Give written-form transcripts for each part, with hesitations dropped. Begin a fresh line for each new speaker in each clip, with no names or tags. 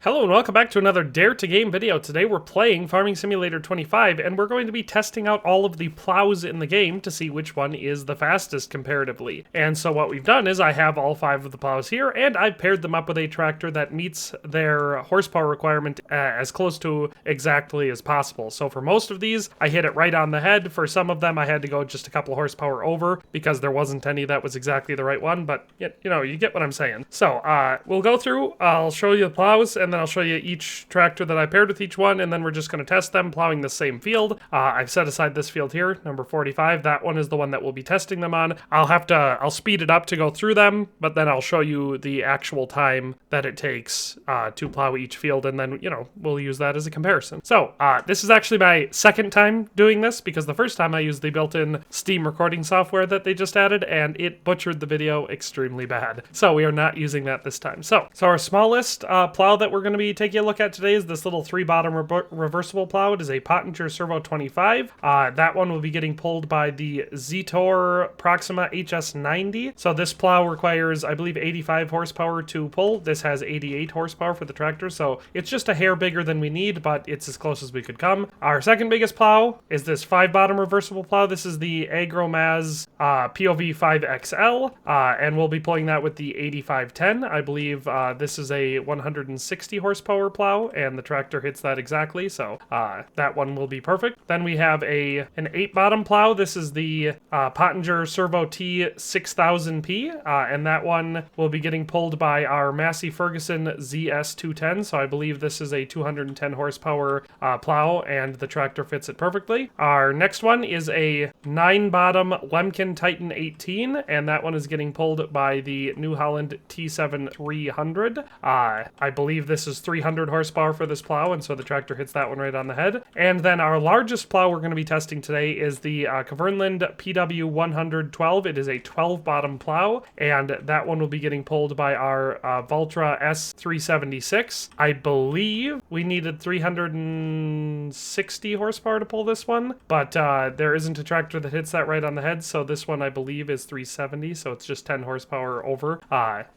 Hello and welcome back to another Dare to Game video. Today we're playing Farming Simulator 25 and we're going to be testing out all of the plows in the game to see which one is the fastest comparatively. And so what we've done is I have all 5 of the plows here and I've paired them up with a tractor that meets their horsepower requirement as close to exactly as possible. So for most of these, I hit it right on the head. For some of them, I had to go just a couple horsepower over because there wasn't any that was exactly the right one, but you know, you get what I'm saying. So we'll go through, I'll show you the plows and then I'll show you each tractor that I paired with each one, and then we're just going to test them plowing the same field. I've set aside this field here, number 45. That one is the one that we'll be testing them on. I'll speed it up to go through them, but then I'll show you the actual time that it takes to plow each field, and then, you know, we'll use that as a comparison. So this is actually my second time doing this, because the first time I used the built-in Steam recording software that they just added, and it butchered the video extremely bad. So we are not using that this time. So our smallest plow that we're going to be taking a look at today is this little 3-bottom reversible plow. It is a Pottinger Servo 25. That one will be getting pulled by the Zetor Proxima HS90. So this plow requires, I believe, 85 horsepower to pull. This has 88 horsepower for the tractor, so it's just a hair bigger than we need, but it's as close as we could come. Our second biggest plow is this 5-bottom reversible plow. This is the Agromaz POV 5XL, and we'll be pulling that with the 8510. I believe this is a 160 horsepower plow, and the tractor hits that exactly, so that one will be perfect. Then we have an 8-bottom plow. This is the Pottinger Servo T 6000P, and that one will be getting pulled by our Massey Ferguson ZS210, so I believe this is a 210 horsepower plow, and the tractor fits it perfectly. Our next one is a 9-bottom Lemken Titan 18, and that one is getting pulled by the New Holland T7 300. I believe this is 300 horsepower for this plow, and so the tractor hits that one right on the head. And then our largest plow we're going to be testing today is the Kverneland PW 112. It is a 12-bottom plow, and that one will be getting pulled by our Valtra S376. I believe we needed 360 horsepower to pull this one, but there isn't a tractor that hits that right on the head, so this one I believe is 370, so it's just 10 horsepower over.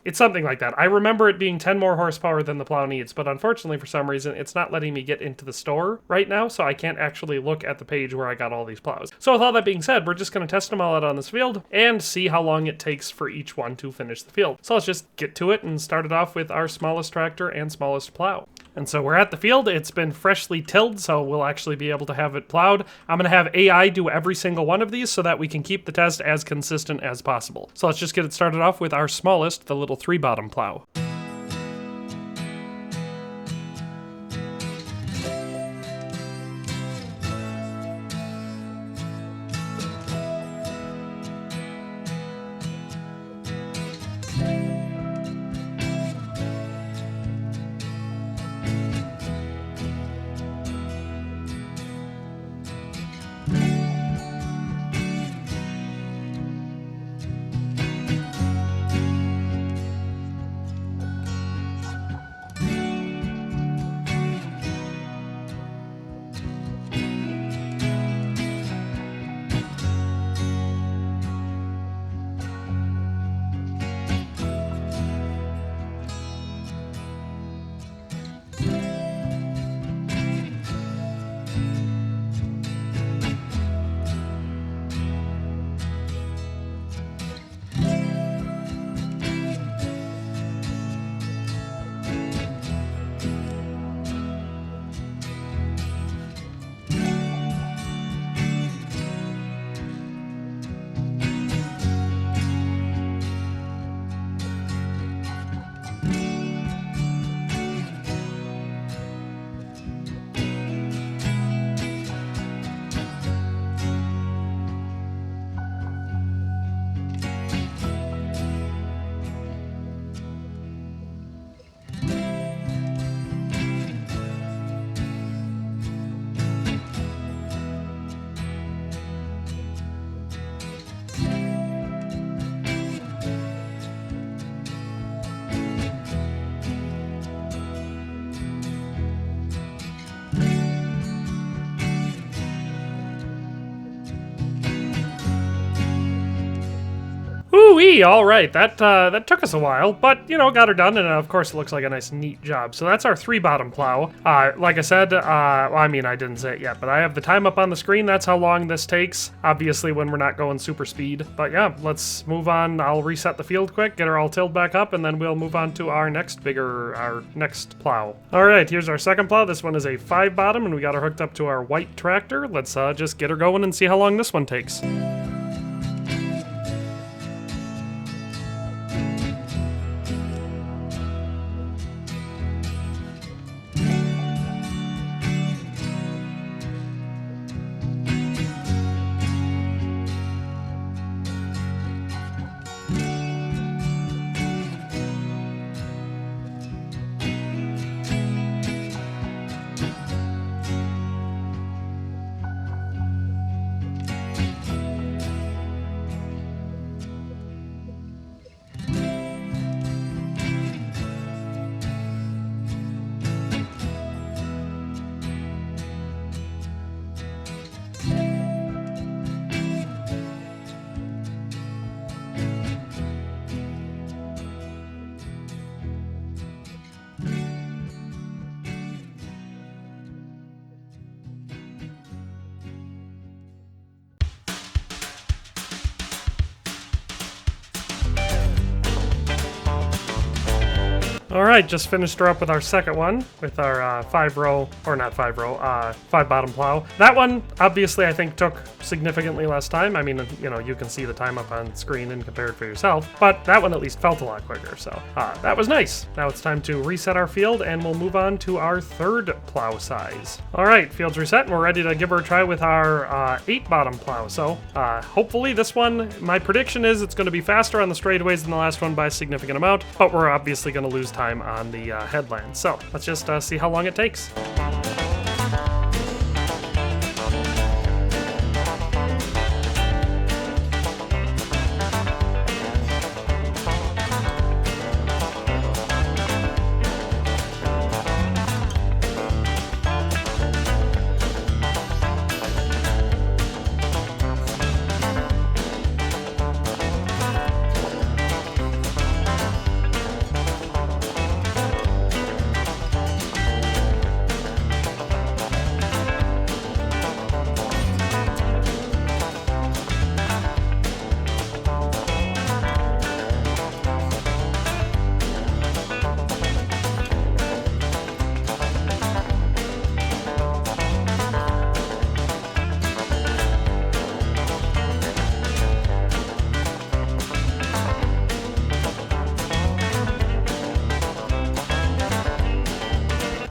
It's something like that. I remember it being 10 more horsepower than the plow needs, but unfortunately for some reason it's not letting me get into the store right now, so I can't actually look at the page where I got all these plows. So with all that being said, we're just going to test them all out on this field and see how long it takes for each one to finish the field. So let's just get to it and start it off with our smallest tractor and smallest plow. And so we're at the field. It's been freshly tilled, so we'll actually be able to have it plowed. I'm going to have AI do every single one of these so that we can keep the test as consistent as possible. So let's just get it started off with our smallest, the little 3-bottom plow. Woo-wee! All right, that took us a while, but, you know, got her done, and of course it looks like a nice, neat job. So that's our 3-bottom plow. Like I said, well, I mean, I didn't say it yet, but I have the time up on the screen. That's how long this takes, obviously, when we're not going super speed. But yeah, let's move on. I'll reset the field quick, get her all tilled back up, and then we'll move on to our next plow. All right, here's our second plow. This one is a 5-bottom, and we got her hooked up to our white tractor. Let's just get her going and see how long this one takes. All right, just finished her up with our second one, with our 5-bottom plow. That one, obviously, I think took significantly less time. I mean, you know, you can see the time up on screen and compare it for yourself, but that one at least felt a lot quicker, so that was nice. Now it's time to reset our field, and we'll move on to our 3rd plow size. All right, field's reset, and we're ready to give her a try with our 8-bottom plow. So hopefully this one, my prediction is it's going to be faster on the straightaways than the last one by a significant amount, but we're obviously going to lose time on the headland. So let's just see how long it takes.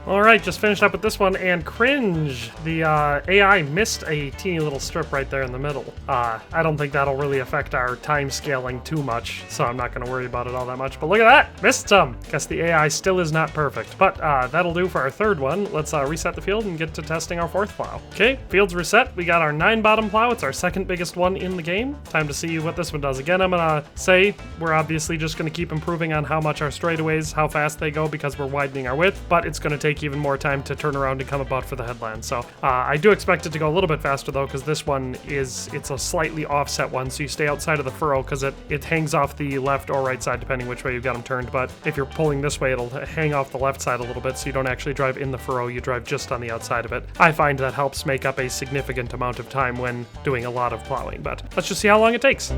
Alright, just finished up with this one, and cringe! The AI missed a teeny little strip right there in the middle. I don't think that'll really affect our time scaling too much, so I'm not going to worry about it all that much. But look at that! Missed some! Guess the AI still is not perfect. But that'll do for our 3rd one. Let's reset the field and get to testing our 4th plow. Okay, field's reset. We got our 9-bottom plow. It's our 2nd biggest one in the game. Time to see what this one does. Again, I'm going to say we're obviously just going to keep improving on how much our straightaways, how fast they go, because we're widening our width, but it's going to take even more time to turn around and come about for the headland. So I do expect it to go a little bit faster though, because this one it's a slightly offset one, so you stay outside of the furrow because it hangs off the left or right side depending which way you've got them turned. But if you're pulling this way, it'll hang off the left side a little bit, so you don't actually drive in the furrow, you drive just on the outside of it. I find that helps make up a significant amount of time when doing a lot of plowing, but let's just see how long it takes.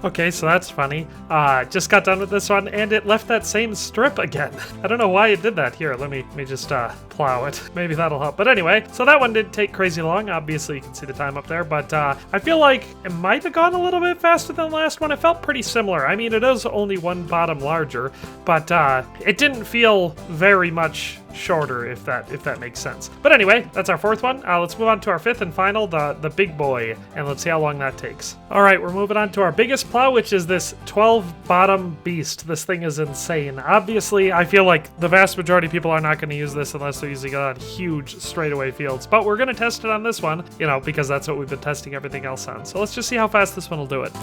Okay, so that's funny. Just got done with this one, and it left that same strip again. I don't know why it did that. Here, let me just plow it. Maybe that'll help. But anyway, so that one didn't take crazy long. Obviously, you can see the time up there, but I feel like it might have gone a little bit faster than the last one. It felt pretty similar. I mean, it is only one bottom larger, but it didn't feel very much shorter, if that makes sense. But anyway, that's our fourth one. Let's move on to our fifth and final, the big boy, and let's see how long that takes. All right, we're moving on to our biggest plow, which is this 12 bottom beast. This thing is insane. Obviously, I feel like the vast majority of people are not going to use this unless they're using it on huge straightaway fields, but we're going to test it on this one, you know, because that's what we've been testing everything else on. So let's just see how fast this one will do it.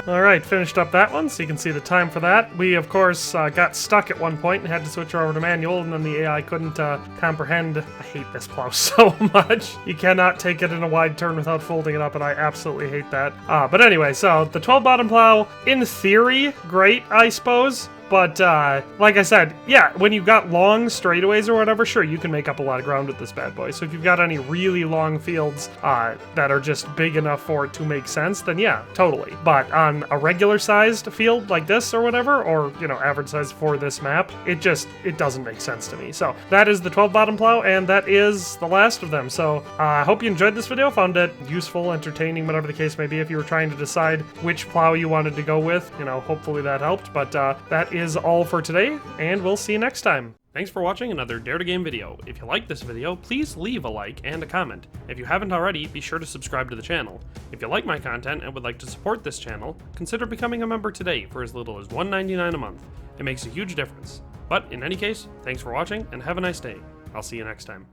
Alright, finished up that one, so you can see the time for that. We, of course, got stuck at one point and had to switch over to manual, and then the AI couldn't comprehend. I hate this plow so much. You cannot take it in a wide turn without folding it up, and I absolutely hate that. But anyway, so the 12 bottom plow, in theory, great, I suppose. But, like I said, yeah, when you've got long straightaways or whatever, sure, you can make up a lot of ground with this bad boy. So if you've got any really long fields that are just big enough for it to make sense, then yeah, totally. But on a regular-sized field like this or whatever, or, you know, average size for this map, it doesn't make sense to me. So that is the 12 bottom plow, and that is the last of them. So I hope you enjoyed this video, found it useful, entertaining, whatever the case may be. If you were trying to decide which plow you wanted to go with, you know, hopefully that helped. But that is all for today, and we'll see you next time. Thanks for watching another Dare to Game video. If you liked this video, please leave a like and a comment. If you haven't already, be sure to subscribe to the channel. If you like my content and would like to support this channel, consider becoming a member today for as little as $1.99 a month. It makes a huge difference. But in any case, thanks for watching and have a nice day. I'll see you next time.